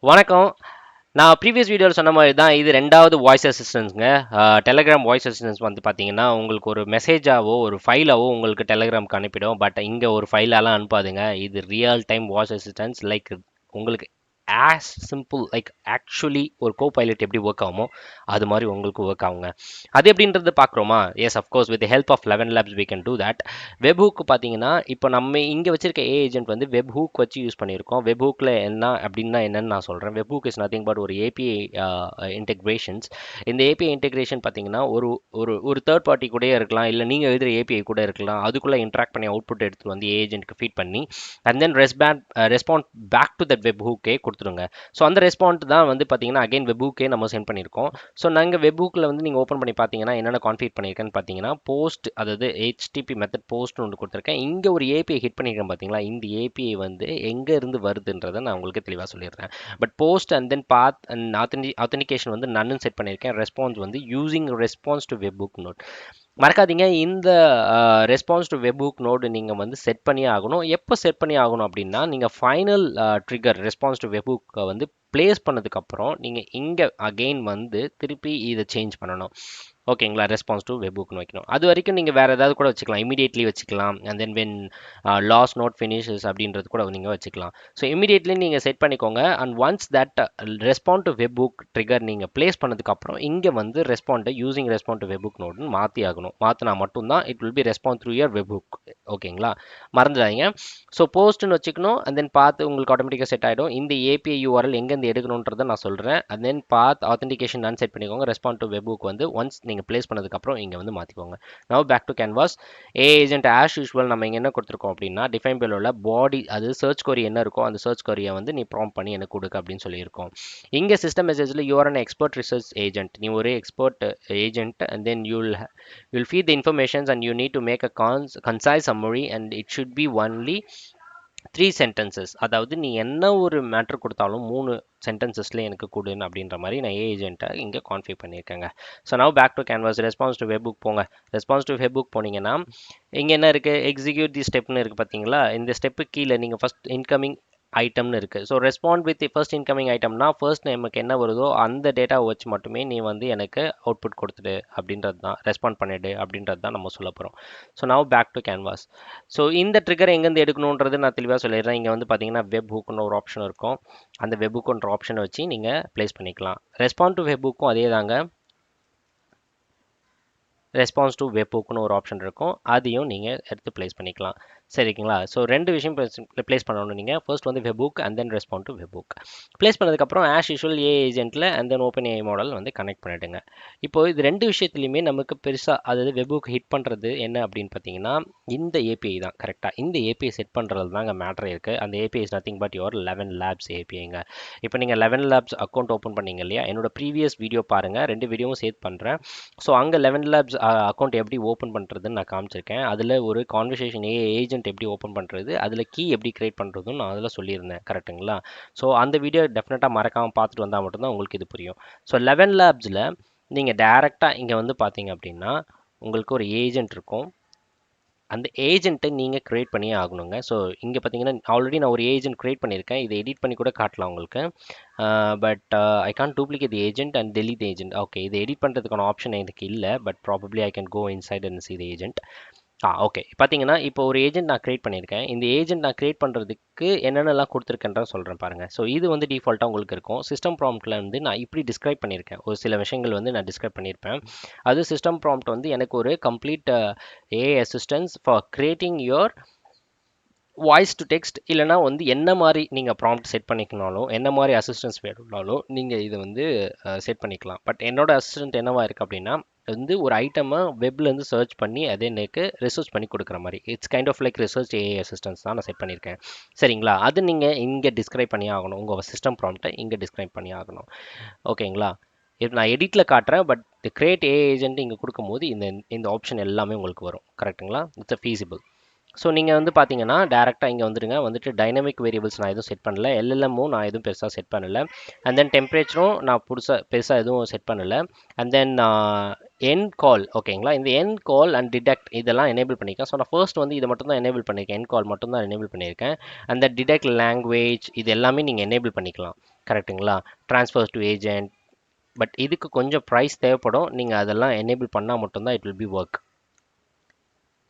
வணக்கம். நான் ப்ரீவியஸ் வீடியோவில் சொன்ன மாதிரி தான் இது ரெண்டாவது வாய்ஸ் அசிஸ்டன்ஸுங்க. டெலகிராம் வாய்ஸ் அசிஸ்டன்ஸ் வந்து பார்த்தீங்கன்னா உங்களுக்கு ஒரு மெசேஜாவோ ஒரு ஃபைலாவோ உங்களுக்கு டெலகிராம்க்கு அனுப்பிடும். பட் இங்கே ஒரு ஃபைலாலாம் அனுப்பாதுங்க. இது real time voice assistance like உங்களுக்கு ஆஸ் சிம்பிள் லைக் ஆக்சுவலி ஒரு கோ பைலட் எப்படி ஒர்க் ஆகுமோ அது மாதிரி உங்களுக்கு ஒர்க் ஆகுங்க. அது எப்படின்றது பார்க்குறோமா? Yes of course with help of 11 labs we can do that. Webhook பார்த்தீங்கன்னா இப்போ நம்ம இங்கே வச்சிருக்க ஏஜென்ட் வந்து வெப் ஹூக் வச்சு யூஸ் பண்ணியிருக்கோம். வெப் ஹூக்கில் என்ன அப்படின்னா என்னன்னு நான் சொல்கிறேன். Webhook is nothing but ஒரு ஏபிஐ இன்டெகிரேஷன்ஸ். இந்த ஏபிஐ இன்டெகிரேஷன் பார்த்தீங்கன்னா ஒரு ஒரு ஒரு தேர்ட் பார்ட்டி கூட இருக்கலாம், இல்லை நீங்கள் எழுதுகிற ஏபிஐ கூட இருக்கலாம். அதுக்குள்ளே இன்ட்ராக்ட் பண்ணி அவுட்புட் எடுத்துகிட்டு வந்து ஏஜென்ட்க்கு ஃபீட் பண்ணி and then respond back to that வெப் ஹூக்கே கொடுத்துருங்க. ஸோ அந்த ரெஸ்பாண்ட் தான் வந்து பார்த்தீங்கன்னா அகைன் வெப் ஹூக்கே நம்ம சென்ட் பண்ணியிருக்கோம். ஸோ நாங்கள் வெப் ஹூக்கில் வந்து நீங்கள் ஓப்பன் பண்ணி பார்த்தீங்கன்னா என்னென்ன கான்ஃபிகர் பண்ணியிருக்கேன்னு பார்த்தீங்கன்னா போஸ்ட், அதாவது ஹெச்டிபி மெத்தட் போஸ்ட்னு ஒன்று கொடுத்துருக்கேன். இங்கே ஒரு ஏபிஐ ஹிட் பண்ணியிருக்கேன் பார்த்தீங்களா? இந்த ஏபிஐ வந்து எங்கே இருந்து வருதுன்றதை நான் உங்களுக்கு தெளிவாக சொல்லிடுறேன். But post and then path and authentication வந்து நன்னு செட் பண்ணியிருக்கேன். ரெஸ்பான்ஸ் வந்து using response to web hook node. மறக்காதீங்க, இந்த response to web hook node நீங்கள் வந்து செட் பண்ணியே ஆகணும். எப்போ செட் பண்ணி ஆகணும் அப்படின்னா நீங்கள் ஃபைனல் ட்ரிகர் ரெஸ்பான்ஸ் டு வெப் ஹூக்கை வந்து ப்ளேஸ் பண்ணதுக்கப்புறம் நீங்கள் இங்கே அகெயின் வந்து திருப்பி இதை சேஞ்ச் பண்ணணும். ஓகேங்களா? ரெஸ்பான்ஸ் டு வெப் ஹூக்னு வைக்கணும். அது வரைக்கும் நீங்கள் வேறு ஏதாவது கூட வச்சுக்கலாம். இமீடியட்லி வச்சுக்கலாம். And then when last node finishes அப்படின்றது கூட நீங்கள் வச்சுக்கலாம். ஸோ இமீடியட்லி நீங்கள் செட் பண்ணிக்கோங்க. And once that respond to web hook trigger நீங்கள் ப்ளேஸ் பண்ணதுக்கப்புறம் இங்கே வந்து ரெஸ்பாண்டை using respond to web hook நோடுன்னு மாற்றி ஆகணும். மாற்றினா மட்டும்தான் it will be respond through your webhook. ஓகேங்களா? மறந்துடாதீங்க. ஸோ போஸ்ட்னு வச்சுக்கணும். அண்ட் தென் பார்த்து உங்களுக்கு ஆட்டோமேட்டிக்காக செட் ஆகிடும். இந்த ஏபிஐ யூஆர்எல் எங்கேருந்து எடுக்கணுன்றதை நான் சொல்கிறேன். அண்ட் தென் பாத் ஆத்தென்டிகேஷன் நான் செட் பண்ணிக்கோங்க. ரெஸ்பாண்ட் டு வெப் ஹூக் வந்து ஒன்ஸ் நீங்கள் ப்ளேஸ் பண்ணதுக்கப்புறம் இங்கே வந்து மாற்றிக்கோங்க. Now back to canvas. Agent as usual நம்ம இங்கே என்ன கொடுத்துருக்கோம் அப்படின்னா டிஃபைன் பிலோவில் பாடி, அது சர்ச் கொரி என்ன இருக்கோ அந்த சர்ச் கொரியை வந்து நீ ப்ராம்ப்ட் பண்ணி எனக்கு கொடுக்க அப்படின்னு சொல்லியிருக்கோம். இங்கே சிஸ்டம் மெசேஜில் you're an expert research agent, நீ ஒரு expert agent and then you'll feed the informations and you need to make a concise summary and it should be only 3 sentences. அதாவது நீ என்ன ஒரு மேட்ரு கொடுத்தாலும் 3 சென்டென்சஸ்ல எனக்கு கொடுன்னு அப்படின்ற மாதிரி நான் ஏஜென்ட்டை இங்கே கான்ஃபிக் பண்ணியிருக்கேங்க. So now back to canvas. Response to webhook போங்க. ரெஸ்பான்ஸ் டு வெப் புக் போனீங்கன்னா இங்கே என்ன இருக்குது? எக்ஸிக்யூட் தி ஸ்டெப்னு இருக்குது பார்த்தீங்களா? இந்த ஸ்டெப்பு கீழே நீங்கள் ஃபஸ்ட் இன்கமிங் ஐட்டம்னு இருக்குது. So respond with first incoming ஐட்டம்னா ஃபர்ஸ்ட் நமக்கு என்ன வருதோ அந்த டேட்டாவை வச்சு மட்டுமே நீ வந்து எனக்கு அவுட்புட் கொடுத்துடு அப்படின்றது தான், ரெஸ்பாண்ட் பண்ணிடு அப்படின்றது தான் நம்ம சொல்ல போகிறோம். So now back to canvas. So இந்த ட்ரிகர் எங்கேருந்து எடுக்கணுன்றது நான் தெளிவாக சொல்லிடுறேன். இங்கே வந்து பார்த்தீங்கன்னா வெப் ஹூக்குன்னு ஒரு ஆப்ஷன் இருக்கும். அந்த வெப் ஹூக்குன்ற ஆப்ஷனை வச்சு நீங்கள் ப்ளேஸ் பண்ணிக்கலாம். ரெஸ்பாண்ட் டு வெப் ஹூக்கும் அதே தாங்க. ரெஸ்பான்ஸ் டு வெப் ஹூக்னு ஒரு ஆப்ஷன் இருக்கும். அதையும் நீங்கள் எடுத்து ப்ளேஸ் பண்ணிக்கலாம். சரிங்களா? ஸோ 2 விஷயம் ப்ளேஸ் பண்ணணும் நீங்கள். ஃபர்ஸ்ட் வந்து webhook and then respond to web hook. Place பண்ணதுக்கப்புறம் ஆஸ் யூஷுவல் ஏஜென்ட்டில் and then OpenAI model வந்து கனெக்ட் பண்ணிவிடுங்க. இப்போது இது 2 விஷயத்துலையுமே நமக்கு பெருசாக, அதாவது வெப் ஹூக் ஹிட் பண்ணுறது என்ன அப்படின்னு பார்த்தீங்கன்னா இந்த ஏபிஐ தான். கரெக்டாக இந்த ஏபிஐ செட் பண்ணுறது தாங்க மேட்ரு இருக்குது. அந்த API is nothing but your 11 labs ஏபிஐங்க. இப்போ நீங்கள் 11 லேப்ஸ் அக்கௌண்ட் ஓப்பன் பண்ணீங்க இல்லையா? என்னோட ப்ரீவியஸ் வீடியோ பாருங்கள், 2 வீடியோவும் சேர்த்து பண்ணுறேன். ஸோ அங்கே 11 லேப்ஸ் அக்கௌண்ட் எப்படி ஓப்பன் பண்ணுறதுன்னு நான் காமிச்சிருக்கேன். அதில் ஒரு கான்வர்சேஷன் ஏஜென்ட் எப்படி ஓப்பன் பண்ணுறது, அதில் கீ எப்படி கிரியேட் பண்ணுறதுன்னு நான் அதில் சொல்லியிருந்தேன். கரெக்டுங்களா? ஸோ அந்த வீடியோ டெஃபினட்டாக மறக்காமல் பார்த்துட்டு வந்தால் மட்டும்தான் உங்களுக்கு இது புரியும். ஸோ 11 லேப்ஸில் நீங்கள் டேரெக்டாக இங்கே வந்து பார்த்தீங்க அப்படின்னா உங்களுக்கு ஒரு ஏஜென்ட் இருக்கும். அந்த ஏஜென்ட்டை நீங்கள் க்ரியேட் பண்ணியே ஆகணுங்க. ஸோ இங்கே பார்த்தீங்கன்னா ஆல்ரெடி நான் ஒரு ஏஜென்ட் க்ரியேட் பண்ணியிருக்கேன். இதை எடிட் பண்ணி கூட காட்டலாம் உங்களுக்கு. But I can duplicate the agent and delete the agent. Okay, இதை எடிட் பண்ணுறதுக்கான ஆப்ஷன் எனக்கு இல்லை. But probably I can go inside and see the agent. Okay, பார்த்தீங்கன்னா இப்போ ஒரு ஏஜென்ட் நான் க்ரியேட் பண்ணியிருக்கேன். இந்த ஏஜென்ட் நான் க்ரியேட் பண்ணுறதுக்கு என்னென்னலாம் கொடுத்துருக்கேன்ற சொல்கிறேன் பாருங்கள். ஸோ இது வந்து டிஃபால்ட்டாக உங்களுக்கு இருக்கும். சிஸ்டம் ப்ராம்ப்ட்டில் வந்து நான் இப்படி டிஸ்கிரைப் பண்ணியிருக்கேன். ஒரு சில விஷயங்கள் வந்து நான் டிஸ்கிரைப் பண்ணியிருப்பேன். அது சிஸ்டம் ப்ராம்ப்ட் வந்து எனக்கு ஒரு complete AI assistance for creating your voice to text, இல்லைனா வந்து என்ன மாதிரி நீங்கள் ப்ராம்ப்ட் செட் பண்ணிக்கனாலும், என்ன மாதிரி அசிஸ்டன்ஸ் வேணும்னாலும் நீங்கள் இதை வந்து செட் பண்ணிக்கலாம். பட் என்னோட அசிஸ்டன்ட் என்னவா இருக்குது அப்படின்னா வந்து ஒரு ஐட்டமை வெப்லேருந்து சர்ச் பண்ணி அதை எனக்கு ரிசர்ச் பண்ணி கொடுக்குற மாதிரி. It's kind of like research AI assistance தான் நான் செட் பண்ணியிருக்கேன். சரிங்களா? அது நீங்கள் இங்கே டிஸ்கிரைப் பண்ணி ஆகணும். உங்கள் சிஸ்டம் ப்ராம்ப்டை இங்கே டிஸ்கிரைப் பண்ணி ஆகணும். ஓகேங்களா? இது நான் எடிட்டில் காட்டுறேன். பட் கிரியேட் ஏஐ ஏஜென்ட் இங்கே கொடுக்கும்போது இந்த ஆப்ஷன் எல்லாமே உங்களுக்கு வரும். கரெக்டுங்களா? It's feasible. ஸோ நீங்கள் வந்து பார்த்தீங்கன்னா டேரெக்டாக இங்கே வந்துடுங்க. வந்துட்டு டைனமிக் வேரியபிள்ஸ் நான் எதுவும் செட் பண்ணல. எல்எல்எம்மும் நான் எதுவும் பெருசாக செட் பண்ணலை. அண்ட் தென் டெம்பரேச்சரும் நான் பெருசாக எதுவும் செட் பண்ணலை. அண்ட் தென் என் கால், ஓகேங்களா? இந்த என் கால் அண்ட் டிடெக்ட் இதெல்லாம் எனேபிள் பண்ணியிருக்கேன். ஸோ நான் ஃபர்ஸ்ட் வந்து இதை மட்டும் தான் எனேபிள் பண்ணியிருக்கேன். என் கால் மட்டும் தான் எனேபிள் பண்ணியிருக்கேன். அந்த டிடெக்ட் லாங்குவேஜ் இது எல்லாமே நீங்கள் எனேபிள் பண்ணிக்கலாம். கரெக்ட்டுங்களா? Transfer to agent. பட் இதுக்கு கொஞ்சம் ப்ரைஸ் தேவைப்படும். நீங்கள் அதெல்லாம் எனேபிள் பண்ணால் மட்டும்தான் it will B work.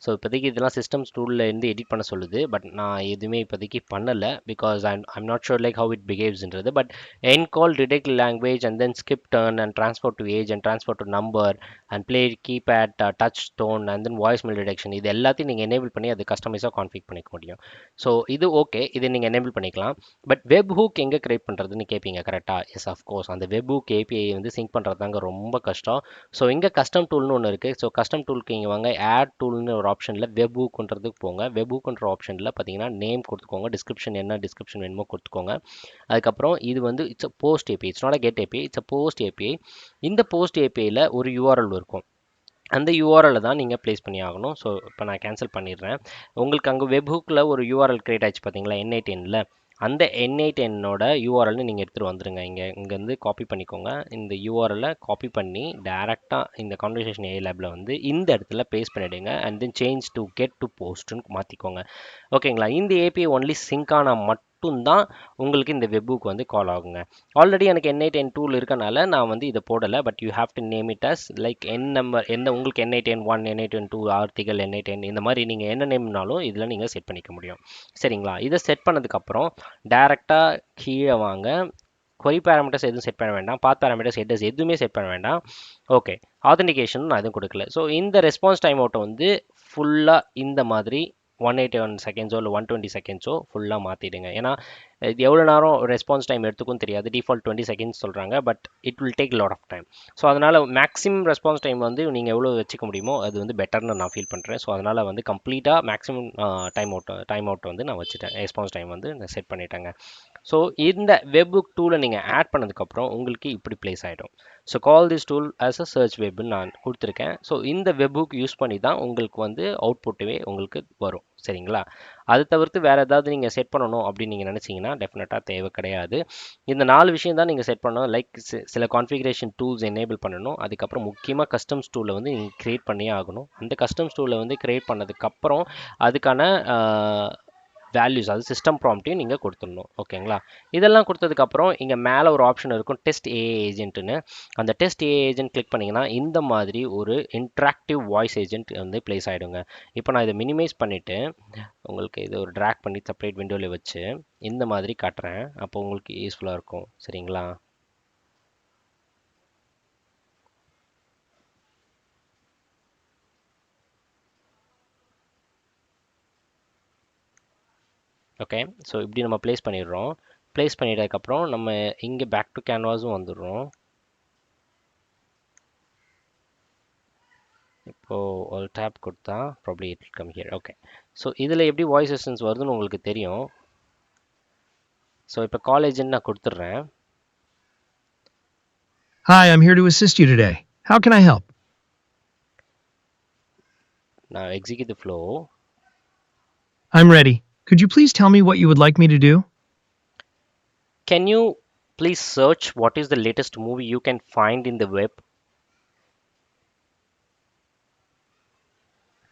So இப்போதைக்கு இதெல்லாம் சிஸ்டம்ஸ் டூலில் இருந்து எடிட் பண்ண சொல்லுது. பட் நான் எதுவுமே இப்போதைக்கு பண்ணலை because I'm not sure like how it பிஹேவ்ஸ்ன்றது. But end call detect language and then skip turn and transfer to ஏஜ் and transfer to number and play keypad touch tone and then voicemail detection, இது எல்லாத்தையும் நீங்கள் enable பண்ணி அது கஸ்டமைஸாக config பண்ணிக்க முடியும். So இது ஓகே, இதை நீங்கள் எனேபிள் பண்ணிக்கலாம். பட் வெப் ஹூக் எங்கே கிரியேட் பண்ணுறதுன்னு கேட்பீங்க கரெக்டாக? எஸ் அஃப்கோர்ஸ் அந்த வெப் ஹூக் ஏபிஐ வந்து சிங்க் பண்ணுறது தாங்க ரொம்ப கஷ்டம். ஸோ இங்கே கஸ்டம் டூல்னு ஒன்று இருக்குது. ஸோ கஸ்டம் டூலுக்கு இங்கே வாங்க, ஆட் டூல்னு ஒரு ஆப்ஷனில் வெப் ஹூக்ன்றதுக்கு போங்க. வெப் ஹூக்ன்ற ஆப்ஷனில் பார்த்தீங்கன்னா நேம் கொடுத்துக்கோங்க, டிஸ்கிரிப்ஷன் என்ன டிஸ்கிரிப்ஷன் வேணுமோ கொடுத்துக்கோங்க. அதுக்கப்புறம் இது வந்து it's a post API, it's not a get API, it's a post API. இந்த போஸ்ட் ஏபிஐயில் ஒரு யூஆர்எல் இருக்கும். அந்த யூஆர்எல்லை தான் நீங்கள் ப்ளேஸ் பண்ணி ஆகணும். ஸோ இப்போ நான் கேன்சல் பண்ணிடுறேன். உங்களுக்கு அங்கே வெப்ஹூக்கில் ஒரு யூஆர்எல் கிரியேட் ஆச்சு பார்த்தீங்களா, N8Nல. அந்த N8Nோட யூஆர்எல்னு நீங்கள் எடுத்துகிட்டு வந்துடுங்க. இங்கேருந்து காப்பி பண்ணிக்கோங்க. இந்த யூஆர்எல்லை காப்பி பண்ணி டேரெக்டாக இந்த கான்வர்சேஷன் ஏ லேபில் வந்து இந்த இடத்துல பேஸ்ட் பண்ணிவிடுங்க. And then change to get to போஸ்ட்டுன்னு மாற்றிக்கோங்க. ஓகேங்களா? இந்த ஏபிஐ ஒன்லி சிங்க் ஆனால் மட்டும்தான் உங்களுக்கு இந்த வெப்புக்கு வந்து கால் ஆகுங்க. ஆல்ரெடி எனக்கு N8N டூல் இருக்கனால நான் வந்து இதை போடலை. But you have to name it as like N number, எந்த உங்களுக்கு N8N1 N8N2 ஆர்டிகல் N8N இந்த மாதிரி நீங்கள் என்ன நேம்னாலும் இதில் நீங்கள் செட் பண்ணிக்க முடியும். சரிங்களா? இதை செட் பண்ணதுக்கப்புறம் டேரெக்டாக கீழே வாங்க. query பேராமீட்டர்ஸ் எதுவும் செட் பண்ண வேண்டாம், பாத் பேராமீட்டர்ஸ் ஹெட்டர்ஸ் எதுவுமே செட் பண்ண வேண்டாம். ஓகே, ஆத்தென்டிகேஷன் நான் எதுவும் கொடுக்கல. ஸோ இந்த ரெஸ்பான்ஸ் டைம் அவுட்டை வந்து ஃபுல்லாக இந்த மாதிரி 181 செகண்ட்ஸோ இல்லை 120 செகண்ட்ஸோ ஃபுல்லாக மாற்றிடுங்க. ஏன்னா இது எவ்வளோ நேரம் ரெஸ்பான்ஸ் டைம் எடுத்துக்கும் தெரியாது. டிஃபால்ட் 20 செகண்ட்ஸ் சொல்கிறாங்க, but it will take lot of time. So அதனால் மேக்ஸிமம் ரெஸ்பான்ஸ் டைம் வந்து நீங்கள் எவ்வளோ வச்சுக்க முடியுமோ அது வந்து பெட்டர்னு நான் ஃபீல் பண்ணுறேன். ஸோ அதனால் வந்து கம்ப்ளீட்டாக மேக்ஸிமம் டைம் அவுட் வந்து நான் வச்சுட்டேன். ரெஸ்பான்ஸ் டைம் வந்து நான் செட் பண்ணிட்டேங்க. ஸோ இந்த வெப்புக் டூலை நீங்கள் ஆட் பண்ணதுக்கப்புறம் உங்களுக்கு இப்படி ப்ளேஸ் ஆகிடும். So call this tool as a search வெப்னு நான் கொடுத்துருக்கேன். ஸோ இந்த வெப்புக் யூஸ் பண்ணி தான் உங்களுக்கு வந்து அவுட்புட்டுவே உங்களுக்கு வரும். சரிங்களா? அது தவிர்த்து வேறு ஏதாவது நீங்கள் செட் பண்ணணும் அப்படின்னு நீங்கள் நினச்சிங்கன்னா டெஃபினட்டாக தேவை கிடையாது. இந்த 4 விஷயம் தான் நீங்கள் செட் பண்ணணும். லைக் சில கான்ஃபிகரேஷன் டூல்ஸ் எனேபிள் பண்ணணும். அதுக்கப்புறம் முக்கியமாக கஸ்டம்ஸ் டூலை வந்து நீங்கள் க்ரியேட் பண்ணியே ஆகணும். அந்த கஸ்டம்ஸ் டூலை வந்து க்ரியேட் பண்ணதுக்கப்புறம் அதுக்கான வேல்யூஸ், அது சிஸ்டம் ப்ராம்ப்டையும் நீங்கள் கொடுத்துடணும். ஓகேங்களா? இதெல்லாம் கொடுத்ததுக்கப்புறம் இங்கே மேலே ஒரு ஆப்ஷன் இருக்கும், டெஸ்ட் ஏஐ ஏஜென்ட்னு. அந்த டெஸ்ட் ஏஐ ஏஜென்ட் கிளிக் பண்ணிங்கன்னா இந்த மாதிரி ஒரு இன்ட்ராக்டிவ் வாய்ஸ் ஏஜென்ட் வந்து ப்ளேஸ் ஆகிடுங்க. இப்போ நான் இதை மினிமைஸ் பண்ணிவிட்டு உங்களுக்கு இதை ஒரு ட்ராக் பண்ணி செப்பரேட் விண்டோவில் வச்சு இந்த மாதிரி காட்டுறேன். அப்போ உங்களுக்கு யூஸ்ஃபுல்லாக இருக்கும். சரிங்களா? ஓகே, ஸோ இப்படி நம்ம ப்ளேஸ் பண்ணிடுறோம். ப்ளேஸ் பண்ணிட்டதுக்கப்புறம் நம்ம இங்கே பேக் டு கேன்வாஸும் வந்துடுறோம். இப்போது ஒரு டேப் கொடுத்தா probably it will come here. Okay, so இதில் எப்படி வாய்ஸ் அசிஸ்டன்ஸ் வருதுன்னு உங்களுக்கு தெரியும். ஸோ இப்போ காலேஜ்னு நான் கொடுத்துட்றேன். Hi, I'm here to assist you today. How can I help? Now execute the flow. I'm ready. Could you please tell me what you would like me to do? Can you please search what is the latest movie you can find in the web?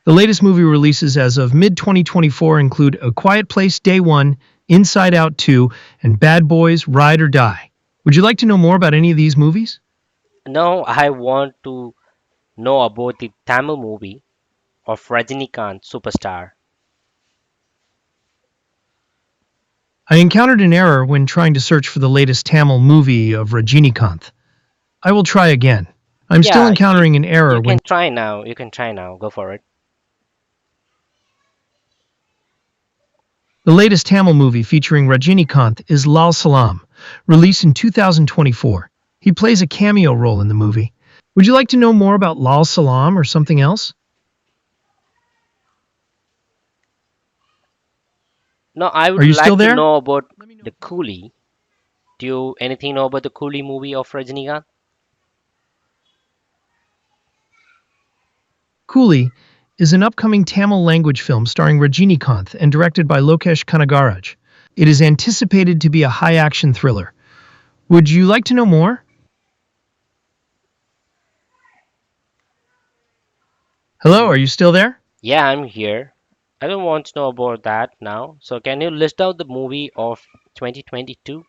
The latest movie releases as of mid-2024 include A Quiet Place Day 1, Inside Out 2, and Bad Boys Ride or Die. Would you like to know more about any of these movies? No, I want to know about the Tamil movie of Rajinikanth Superstar. I encountered an error when trying to search for the latest Tamil movie of Rajinikanth. I will try again. I'm still encountering an error You can try now. You can try now. Go for it. The latest Tamil movie featuring Rajinikanth is Lal Salam, released in 2024. He plays a cameo role in the movie. Would you like to know more about Lal Salam or something else? No, I would like to know about the Coolie. Do you anything know about the Coolie movie of Rajinikanth? Coolie is an upcoming Tamil language film starring Rajinikanth and directed by Lokesh Kanagaraj. It is anticipated to be a high-action thriller. Would you like to know more? Hello, are you still there? Yeah, I'm here. I don't want to know about that now. So can you list out the movie of 2022?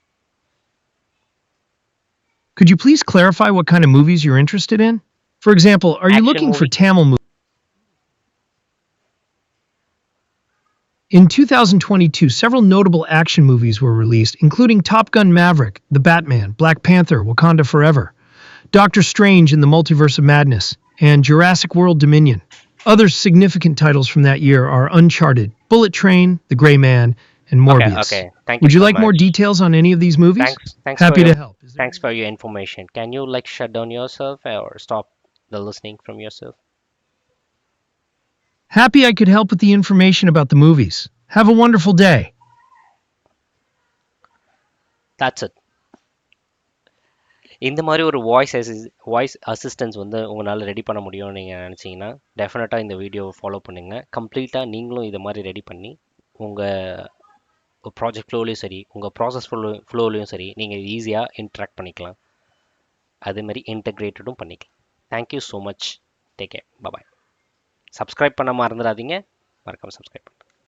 Could you please clarify what kind of movies you're interested in? For example, are you Action looking for movie. Tamil movies? In 2022, several notable action movies were released, including Top Gun Maverick, The Batman, Black Panther, Wakanda Forever, Doctor Strange in the Multiverse of Madness, and Jurassic World Dominion. Other significant titles from that year are Uncharted, Bullet Train, The Gray Man, and Okay, Morbius. okay. Thank you Would you so like more much. details on any of these movies? Thanks for Happy your to help. Is there thanks any... for your information. Can you like shut down yourself or stop the listening from yourself? Happy I could help with the information about the movies. Have a wonderful day. That's it. இந்த மாதிரி ஒரு voice assistance வந்து உங்களால் ready பண்ண முடியும்னு நீங்கள் நினச்சிங்கன்னா டெஃபினட்டாக இந்த வீடியோவை ஃபாலோ பண்ணுங்கள். கம்ப்ளீட்டாக நீங்களும் இதை மாதிரி ரெடி பண்ணி உங்கள் ப்ராஜெக்ட் ஃப்ளோலையும் சரி, உங்கள் ப்ராசஸ் ஃப்ளோலையும் சரி, நீங்கள் ஈஸியாக இன்ட்ராக்ட் பண்ணிக்கலாம். அதேமாதிரி இன்டகிரேட்டடும் பண்ணிக்கலாம். Thank you so much. Take care. Bye. Subscribe பண்ண மறந்துடாதீங்க. மறக்காமல் சப்ஸ்கிரைப் பண்ணுங்கள்.